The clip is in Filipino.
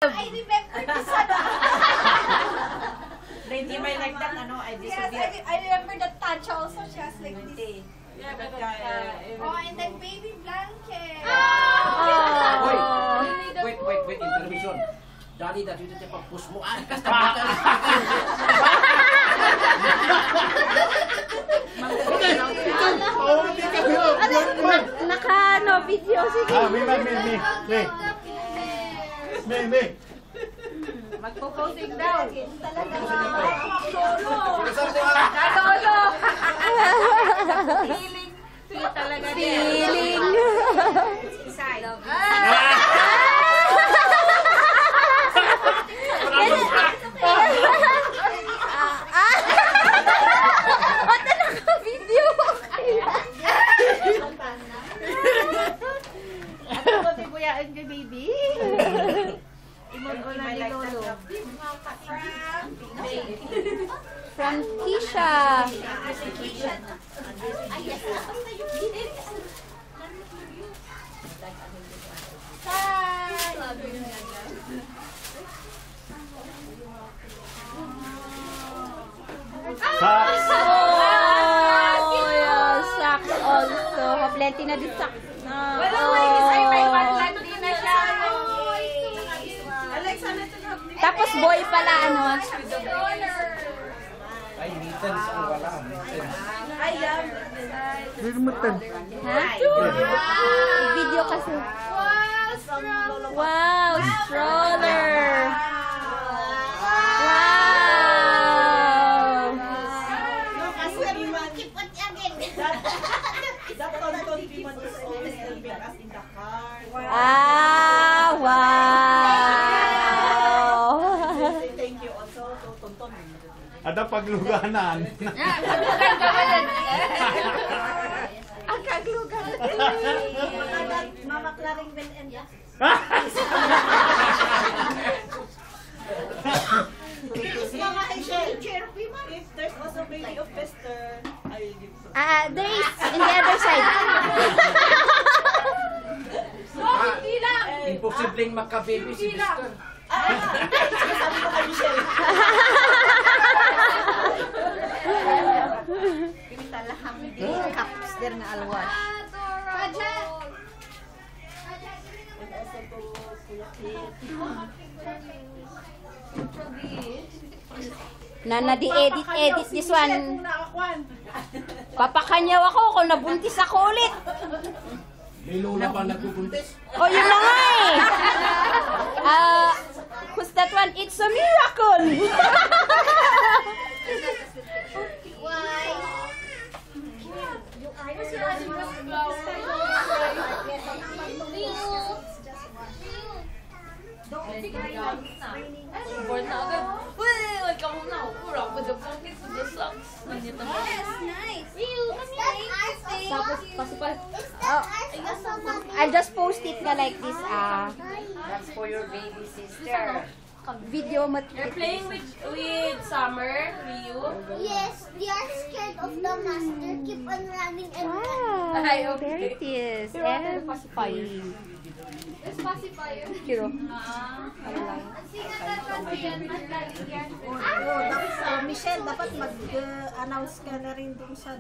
I remember this ano. Lady may like that, ano, I disappear. Yes, I remember that Tacha also. She has like this. Yeah, that guy. Oh, and then baby blanket. Wait, intermission. Dali, dati dito pag-push mo. Naka video, sige. May. Magpo-posing daw. Talaga. Solo. Feeling talaga din. Feeling. Inside. Ate, naka-video. Ano ba si Buyaan kay baby? Imon ko na ni Lolo. From Kisha. Socks also. Plenty na din socks. Tapos boy pala, ano? Ay, mittens ang wala. Mittens. Ha? Video kasi. Wow, stroller. Wow. Ah, wow. Thank you also to Tonton. Ada pagluganan. Ang kaglugan. Mama Claring Bell and Mga Cherokee man. If there's also baby of Pester, I will give some. There is in the other side. Imposibleng makababy si Mister. Sabi ko kay Michelle. Talahang di caps der nga alwan. Edit this one. Papakanyaw ako kung nabuntis ako ulit. May lula ba nagbubuntis? Oh, yun na nga eh. Who's that one? It's a miracle. I'll just post it na like this. That's for your baby sister. Video You're playing with Summer, Ryu. Yes, they are scared of the master. Keep on running and running. Wow, there it is. And There's pacifier. Hero. Michelle, dapat mag-announce ka na rin dun sa